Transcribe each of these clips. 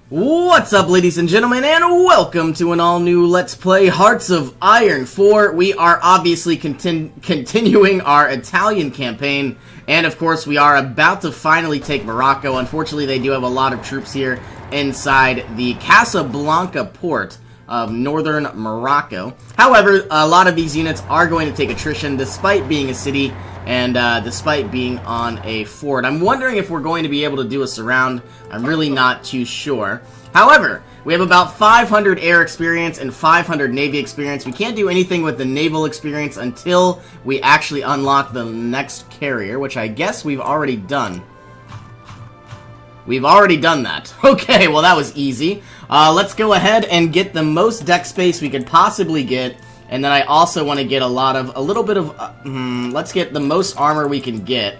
What's up, ladies and gentlemen, and welcome to an all-new Let's Play Hearts of Iron 4. We are obviously continuing our Italian campaign, and of course we are about to finally take Morocco. Unfortunately, they do have a lot of troops here inside the Casablanca port of northern Morocco. However, a lot of these units are going to take attrition despite being a city and despite being on a fort. I'm wondering if we're going to be able to do a surround. I'm really not too sure. However, we have about 500 air experience and 500 navy experience. We can't do anything with the naval experience until we actually unlock the next carrier, which I guess we've already done. We've already done that. Okay, well that was easy. Let's go ahead and get the most deck space we could possibly get. And then I also want to get a little bit of, let's get the most armor we can get.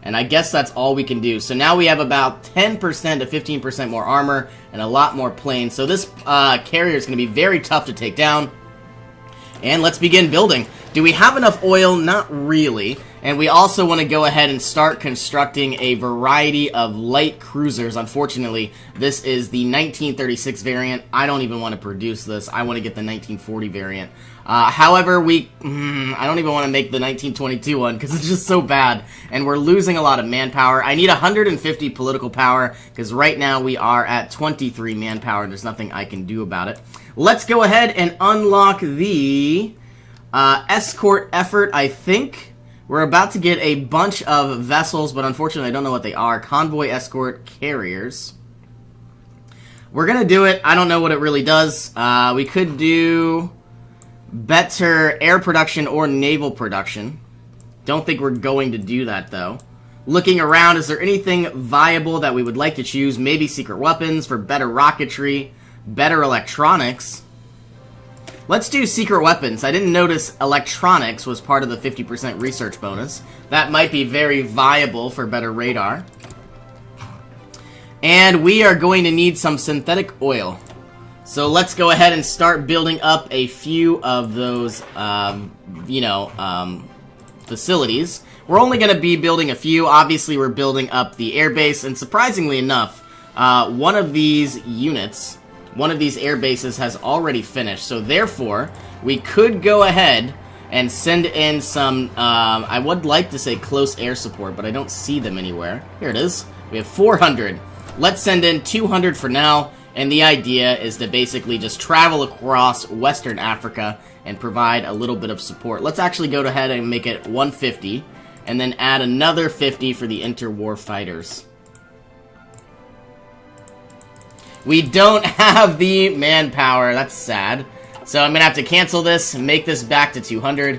And I guess that's all we can do. So now we have about 10% to 15% more armor and a lot more planes. So this carrier is going to be very tough to take down. And let's begin building. Do we have enough oil? Not really. And we also want to go ahead and start constructing a variety of light cruisers. Unfortunately, this is the 1936 variant. I don't even want to produce this. I want to get the 1940 variant. However, I don't even want to make the 1922 one because it's just so bad. And we're losing a lot of manpower. I need 150 political power because right now we are at 23 manpower and there's nothing I can do about it. Let's go ahead and unlock the escort effort, I think. We're about to get a bunch of vessels, but unfortunately I don't know what they are. Convoy escort carriers. We're going to do it. I don't know what it really does. We could do better air production or naval production. Don't think we're going to do that, though. Looking around, is there anything viable that we would like to choose? Maybe secret weapons for better rocketry, better electronics. Let's do secret weapons. I didn't notice electronics was part of the 50% research bonus. That might be very viable for better radar. And we are going to need some synthetic oil. So let's go ahead and start building up a few of those, facilities. We're only going to be building a few. Obviously, we're building up the airbase, and surprisingly enough, one of these units, one of these air bases has already finished. So therefore, we could go ahead and send in some, I would like to say close air support, but I don't see them anywhere. Here it is. We have 400. Let's send in 200 for now. And the idea is to basically just travel across Western Africa and provide a little bit of support. Let's actually go ahead and make it 150, and then add another 50 for the interwar fighters. We don't have the manpower. That's sad. So I'm going to have to cancel this and make this back to 200.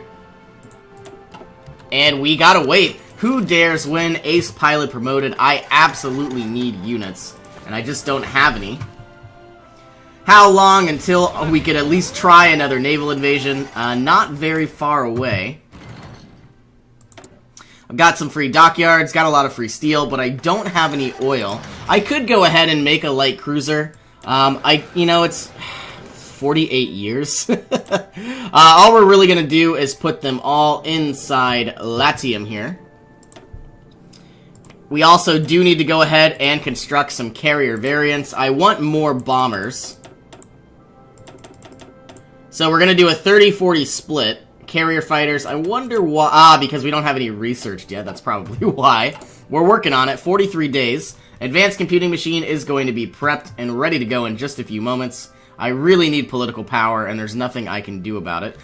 And we gotta wait. Who dares win Ace Pilot promoted? I absolutely need units, and I just don't have any. How long until we could at least try another naval invasion? Not very far away. I've got some free dockyards, got a lot of free steel, but I don't have any oil. I could go ahead and make a light cruiser. It's 48 years. All we're really going to do is put them all inside Latium here. We also do need to go ahead and construct some carrier variants. I want more bombers. So we're going to do a 30-40 split. Carrier fighters, I wonder why. Because we don't have any researched yet. That's probably why. We're working on it. 43 days. Advanced computing machine is going to be prepped and ready to go in just a few moments. I really need political power, and there's nothing I can do about it.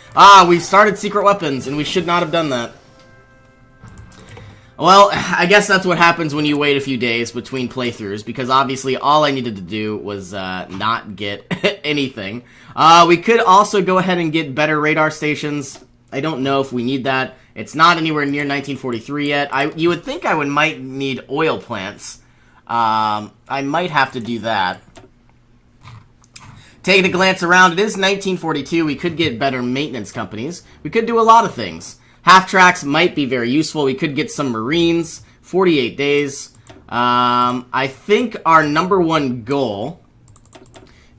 We started secret weapons, and we should not have done that. Well, I guess that's what happens when you wait a few days between playthroughs, because obviously all I needed to do was not get anything. We could also go ahead and get better radar stations. I don't know if we need that. It's not anywhere near 1943 yet. You would think I might need oil plants. I might have to do that. Taking a glance around, it is 1942. We could get better maintenance companies. We could do a lot of things. Half-tracks might be very useful. We could get some Marines. 48 days. I think our number one goal...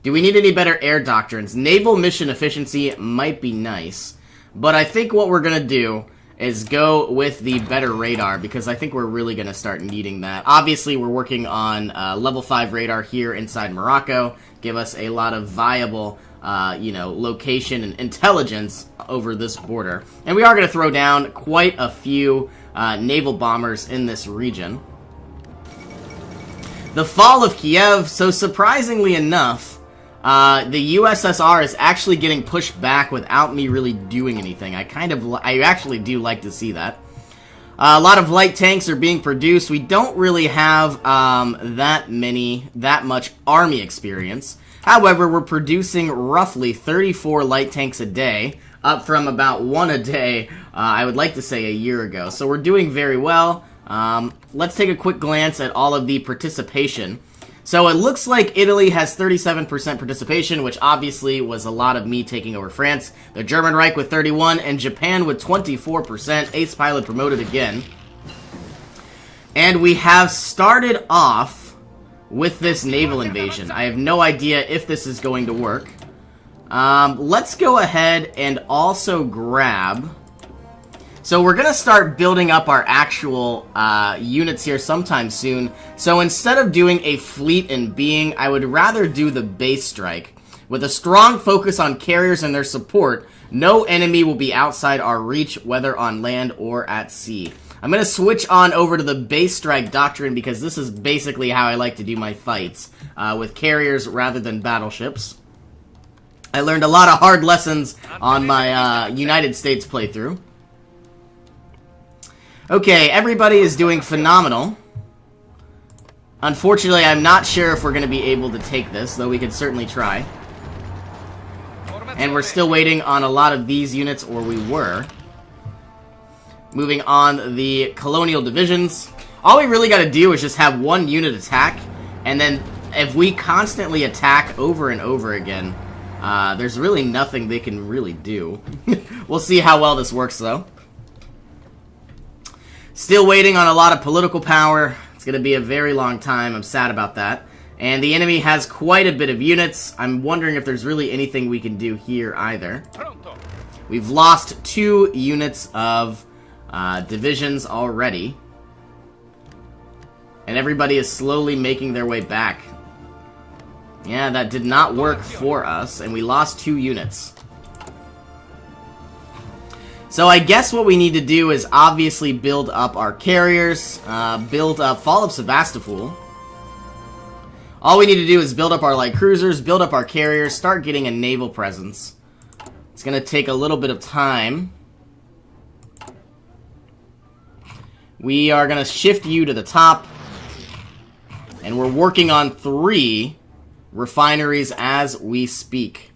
Do we need any better air doctrines? Naval mission efficiency might be nice. But I think what we're going to do is go with the better radar, because I think we're really going to start needing that. Obviously, we're working on level 5 radar here inside Morocco. Give us a lot of viable, location and intelligence over this border. And we are going to throw down quite a few naval bombers in this region. The fall of Kiev, so surprisingly enough, the USSR is actually getting pushed back without me really doing anything. I actually do like to see that. A lot of light tanks are being produced. We don't really have that much army experience. However, we're producing roughly 34 light tanks a day, up from about 1 a day, I would like to say a year ago. So we're doing very well. Let's take a quick glance at all of the participation. So it looks like Italy has 37% participation, which obviously was a lot of me taking over France. The German Reich with 31%, and Japan with 24%. Ace Pilot promoted again. And we have started off with this naval invasion. I have no idea if this is going to work. Let's go ahead and also grab... So we're going to start building up our actual units here sometime soon. So instead of doing a fleet in being, I would rather do the base strike. With a strong focus on carriers and their support, no enemy will be outside our reach, whether on land or at sea. I'm going to switch on over to the base strike doctrine because this is basically how I like to do my fights, with carriers rather than battleships. I learned a lot of hard lessons on my United States playthrough. Okay, everybody is doing phenomenal. Unfortunately, I'm not sure if we're going to be able to take this, though we could certainly try. And we're still waiting on a lot of these units, or we were. Moving on, the colonial divisions. All we really got to do is just have one unit attack, and then if we constantly attack over and over again, there's really nothing they can really do. We'll see how well this works, though. Still waiting on a lot of political power. It's going to be a very long time. I'm sad about that. And the enemy has quite a bit of units. I'm wondering if there's really anything we can do here either. We've lost 2 units of divisions already. And everybody is slowly making their way back. Yeah, that did not work for us. And we lost 2 units. So I guess what we need to do is obviously build up our carriers, build up Fall of Sebastopol. All we need to do is build up our light cruisers, build up our carriers, start getting a naval presence. It's going to take a little bit of time. We are going to shift you to the top. And we're working on 3 refineries as we speak.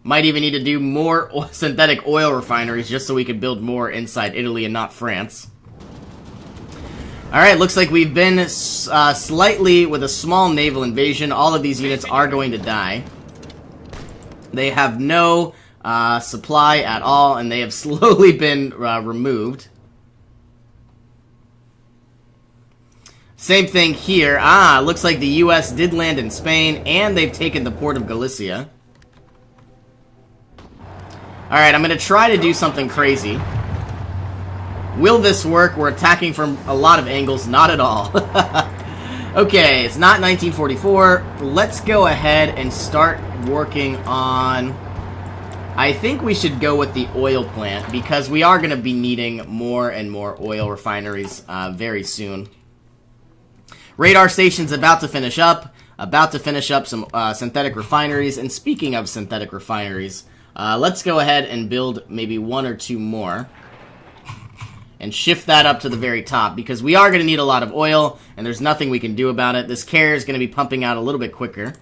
Might even need to do more synthetic oil refineries just so we can build more inside Italy and not France. Alright, looks like we've been slightly with a small naval invasion. All of these units are going to die. They have no supply at all, and they have slowly been removed. Same thing here. Looks like the US did land in Spain, and they've taken the port of Galicia. Alright, I'm going to try to do something crazy. Will this work? We're attacking from a lot of angles. Not at all. Okay, it's not 1944. Let's go ahead and start working on... I think we should go with the oil plant, because we are going to be needing more and more oil refineries very soon. Radar station's about to finish up. About to finish up some synthetic refineries. And speaking of synthetic refineries... let's go ahead and build maybe 1 or 2 more. And shift that up to the very top, because we are going to need a lot of oil, and there's nothing we can do about it. This carrier is going to be pumping out a little bit quicker.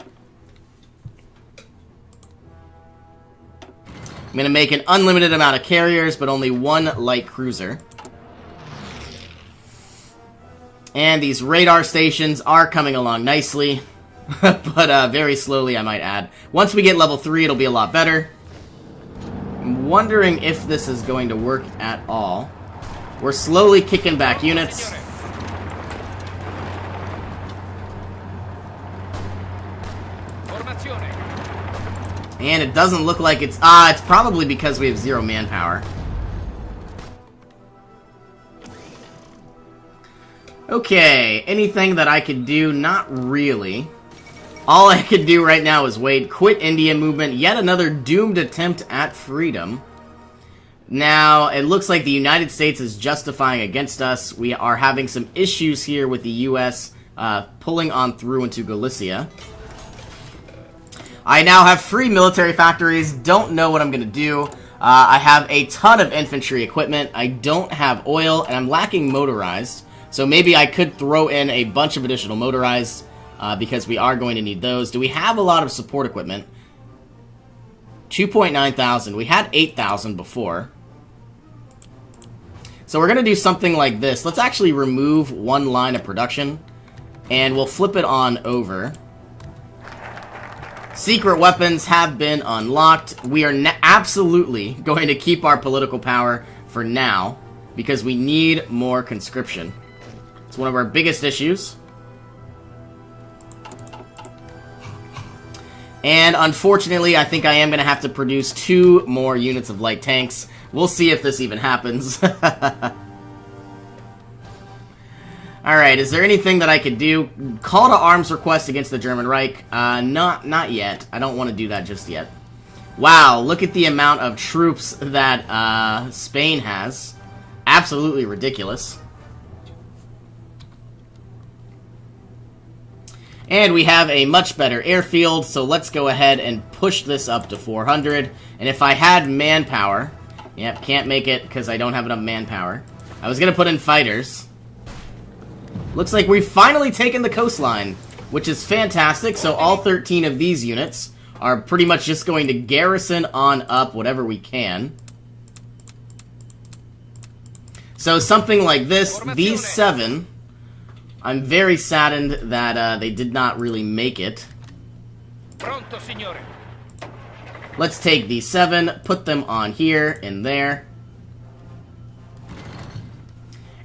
I'm going to make an unlimited amount of carriers, but only 1 light cruiser. And these radar stations are coming along nicely, but very slowly, I might add. Once we get level 3, it'll be a lot better. I'm wondering if this is going to work at all. We're slowly kicking back units. And it doesn't look like it's... it's probably because we have 0 manpower. Okay, anything that I could do? Not really. All I could do right now is wait. Quit Indian movement. Yet another doomed attempt at freedom. Now, it looks like the United States is justifying against us. We are having some issues here with the U.S. Pulling on through into Galicia. I now have free military factories. Don't know what I'm going to do. I have a ton of infantry equipment. I don't have oil, and I'm lacking motorized. So maybe I could throw in a bunch of additional motorized, because we are going to need those. Do we have a lot of support equipment? 2.9 thousand. We had 8,000 before. So we're going to do something like this. Let's actually remove one line of production, and we'll flip it on over. Secret weapons have been unlocked. We are absolutely going to keep our political power for now, because we need more conscription. It's one of our biggest issues. And unfortunately, I think I am going to have to produce 2 more units of light tanks. We'll see if this even happens. Alright, is there anything that I could do? Call to arms request against the German Reich. Not yet. I don't want to do that just yet. Wow, look at the amount of troops that Spain has. Absolutely ridiculous. And we have a much better airfield, so let's go ahead and push this up to 400. And if I had manpower... Yep, can't make it because I don't have enough manpower. I was going to put in fighters. Looks like we've finally taken the coastline, which is fantastic. So all 13 of these units are pretty much just going to garrison on up whatever we can. So something like this, these 7... I'm very saddened that they did not really make it. Pronto, signore. Let's take these 7, put them on here and there.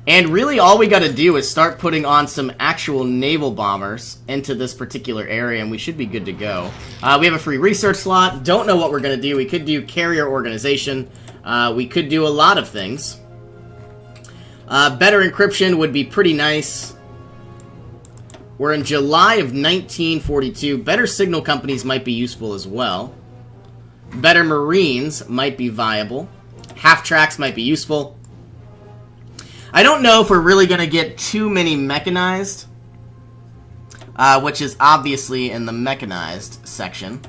And really all we gotta do is start putting on some actual naval bombers into this particular area, and we should be good to go. We have a free research slot. Don't know what we're gonna do. We could do carrier organization. We could do a lot of things. Better encryption would be pretty nice. We're in July of 1942. Better signal companies might be useful as well. Better Marines might be viable. Half-tracks might be useful. I don't know if we're really going to get too many mechanized, which is obviously in the mechanized section.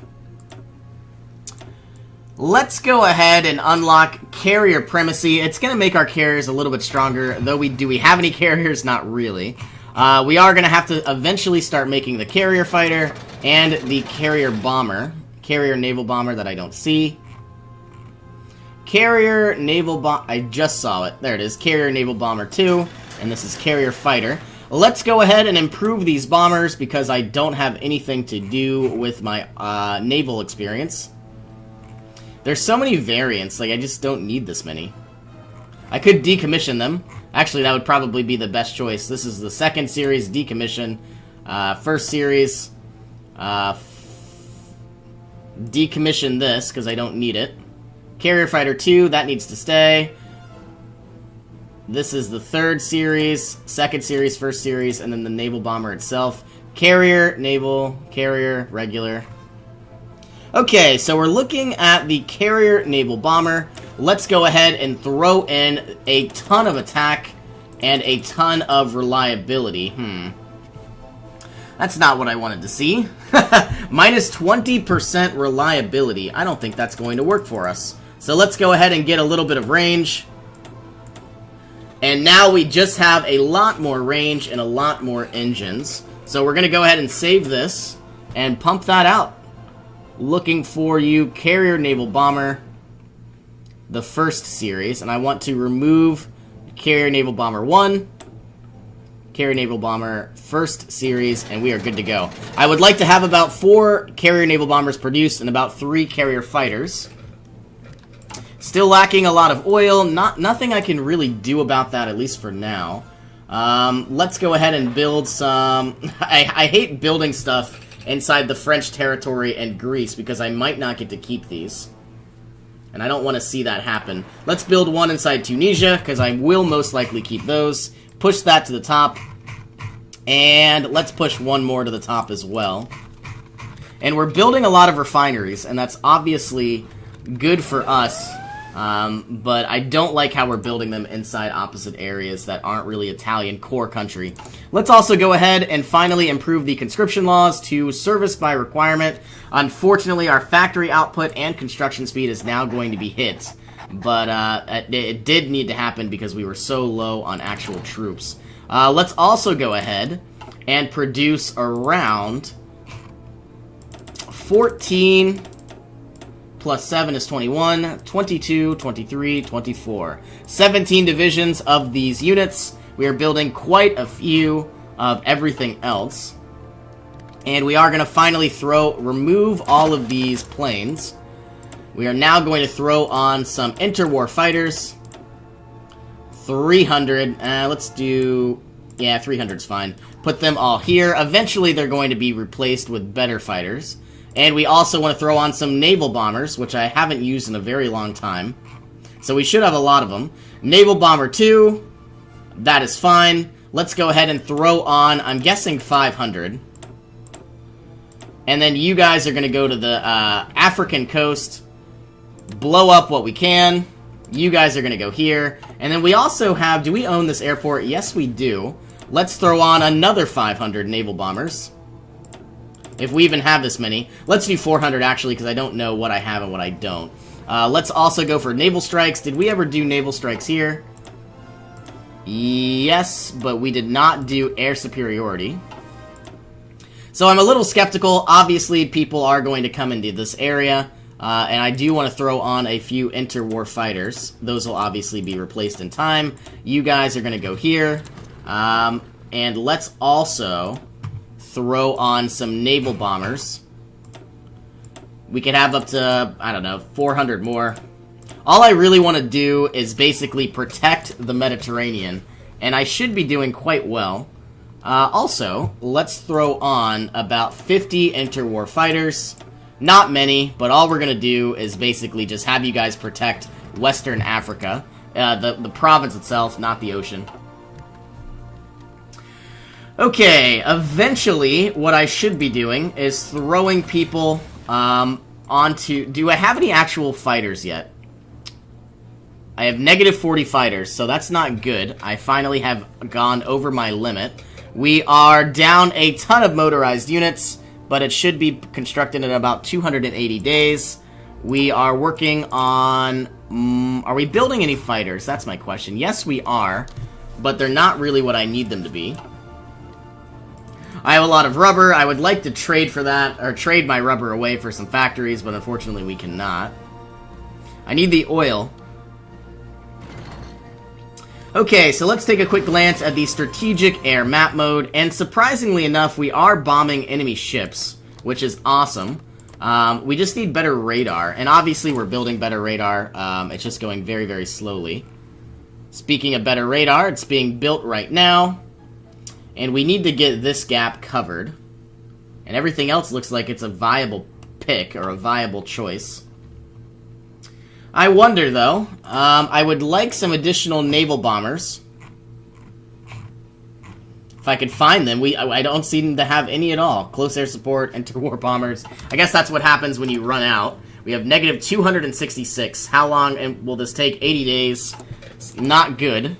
Let's go ahead and unlock carrier primacy. It's going to make our carriers a little bit stronger, though do we have any carriers? Not really. We are going to have to eventually start making the carrier fighter and the carrier bomber. Carrier naval bomber that I don't see. Carrier naval bomber. I just saw it. There it is. Carrier naval bomber 2. And this is carrier fighter. Let's go ahead and improve these bombers because I don't have anything to do with my naval experience. There's so many variants. Like, I just don't need this many. I could decommission them. Actually, that would probably be the best choice. This is the second series, decommission. First series, decommission this, because I don't need it. Carrier Fighter 2, that needs to stay. This is the third series, second series, first series, and then the naval bomber itself. Carrier, naval, carrier, regular. Okay, so we're looking at the carrier naval bomber. Let's go ahead and throw in a ton of attack and a ton of reliability. That's not what I wanted to see. Minus 20% reliability. I don't think that's going to work for us. So let's go ahead and get a little bit of range. And now we just have a lot more range and a lot more engines. So we're going to go ahead and save this and pump that out. Looking for you, carrier naval bomber, the first series, and I want to remove carrier naval bomber 1, carrier naval bomber first series, and we are good to go. I would like to have about 4 carrier naval bombers produced and about 3 carrier fighters. Still lacking a lot of oil. Nothing I can really do about that, at least for now. Let's go ahead and build some... I hate building stuff inside the French territory and Greece because I might not get to keep these. And I don't want to see that happen. Let's build one inside Tunisia because I will most likely keep those. Push that to the top. And let's push one more to the top as well. And we're building a lot of refineries, and that's obviously good for us. But I don't like how we're building them inside opposite areas that aren't really Italian core country. Let's also go ahead and finally improve the conscription laws to service by requirement. Unfortunately, our factory output and construction speed is now going to be hit. But it did need to happen because we were so low on actual troops. Let's also go ahead and produce around 14... plus 7 is 21, 22, 23, 24. 17 divisions of these units. We are building quite a few of everything else. And we are going to finally remove all of these planes. We are now going to throw on some interwar fighters. 300. Let's do... yeah, 300's fine. Put them all here. Eventually they're going to be replaced with better fighters. And we also want to throw on some naval bombers, which I haven't used in a very long time. So we should have a lot of them. Naval Bomber 2. That is fine. Let's go ahead and throw on, I'm guessing 500. And then you guys are going to go to the African coast. Blow up what we can. You guys are going to go here. And then we also have, do we own this airport? Yes, we do. Let's throw on another 500 naval bombers. If we even have this many. Let's do 400 actually, because I don't know what I have and what I don't. Let's also go for naval strikes. Did we ever do naval strikes here? Yes, but we did not do air superiority. So I'm a little skeptical. Obviously, people are going to come into this area. And I do want to throw on a few interwar fighters. Those will obviously be replaced in time. You guys are going to go here. And let's also throw on some naval bombers. We could have up to, I don't know, 400 more. All I really want to do is basically protect the Mediterranean, and I should be doing quite well. Also, let's throw on about 50 interwar fighters. Not many, but all we're going to do is basically just have you guys protect Western Africa. The province itself, not the ocean. Okay, eventually, what I should be doing is throwing people onto... Do I have any actual fighters yet? I have negative 40 fighters, so that's not good. I finally have gone over my limit. We are down a ton of motorized units, but it should be constructed in about 280 days. We are working on... are we building any fighters? That's my question. Yes, we are, but they're not really what I need them to be. I have a lot of rubber. I would like to trade for that, or trade my rubber away for some factories, but unfortunately we cannot. I need the oil. Okay, so let's take a quick glance at the strategic air map mode, and surprisingly enough, we are bombing enemy ships, which is awesome. We just need better radar, and obviously we're building better radar. It's just going very, very slowly. Speaking of better radar, it's being built right now. And we need to get this gap covered. And everything else looks like it's a viable pick, or a viable choice. I wonder, though. I would like some additional naval bombers. If I could find them. I don't seem to have any at all. Close air support, interwar bombers. I guess that's what happens when you run out. We have negative 266. How long will this take? 80 days. It's not good.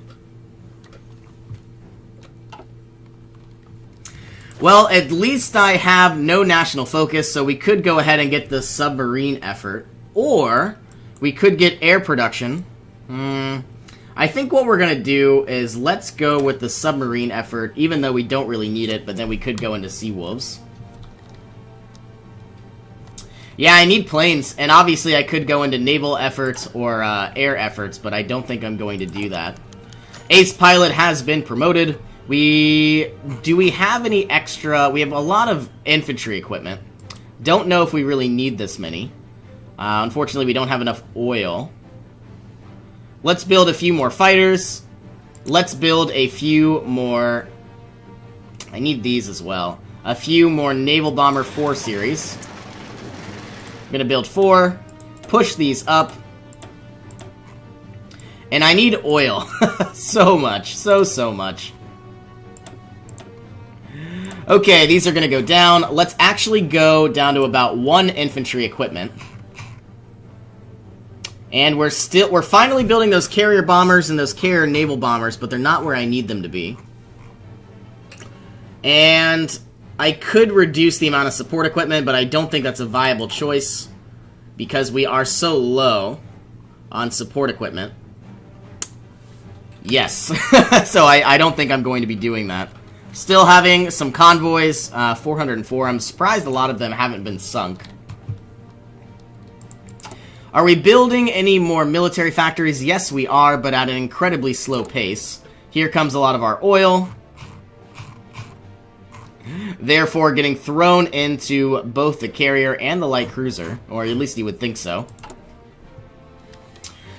Well, at least I have no national focus, so we could go ahead and get the submarine effort. Or, we could get air production. I think what we're going to do is let's go with the submarine effort, even though we don't really need it, but then we could go into Sea Wolves. Yeah, I need planes, and obviously I could go into naval efforts or air efforts, but I don't think I'm going to do that. Ace Pilot has been promoted. Do we have any extra... We have a lot of infantry equipment. Don't know if we really need this many. Unfortunately, we don't have enough oil. Let's build a few more fighters. Let's build a few more... I need these as well. A few more Naval Bomber 4 series. I'm going to build 4. Push these up. And I need oil. So much. So much. Okay, these are going to go down. Let's actually go down to about 1 infantry equipment. And we're finally building those carrier bombers and those carrier naval bombers, but they're not where I need them to be. And I could reduce the amount of support equipment, but I don't think that's a viable choice because we are so low on support equipment. Yes. So I don't think I'm going to be doing that. Still having some convoys, 404. I'm surprised a lot of them haven't been sunk. Are we building any more military factories? Yes, we are, but at an incredibly slow pace. Here comes a lot of our oil. Therefore, getting thrown into both the carrier and the light cruiser, or at least you would think so.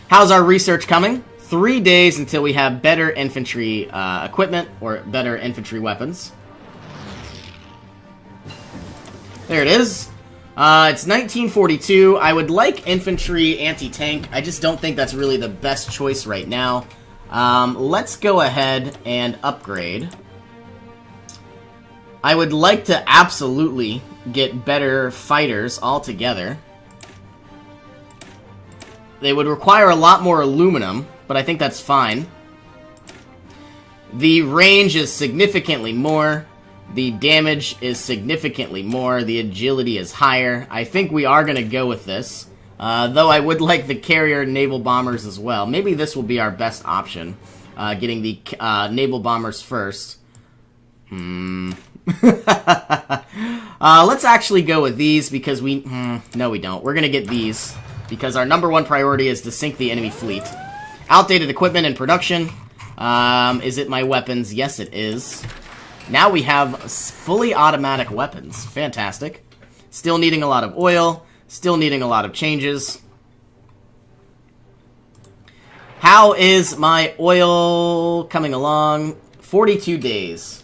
How's our research coming? 3 days until we have better infantry equipment, or better infantry weapons. There it is. It's 1942. I would like infantry anti-tank. I just don't think that's really the best choice right now. Let's go ahead and upgrade. I would like to absolutely get better fighters altogether. They would require a lot more aluminum, but I think that's fine. The range is significantly more. The damage is significantly more. The agility is higher. I think we are going to go with this. Though I would like the carrier naval bombers as well. Maybe this will be our best option. Getting the naval bombers first. Let's actually go with these because we... no, we don't. We're going to get these because our number 1 priority is to sink the enemy fleet. Outdated equipment and production. Is it my weapons? Yes, it is. Now we have fully automatic weapons. Fantastic. Still needing a lot of oil. Still needing a lot of changes. How is my oil coming along? 42 days.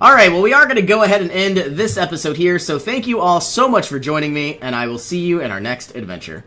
Alright, well we are going to go ahead and end this episode here, so thank you all so much for joining me, and I will see you in our next adventure.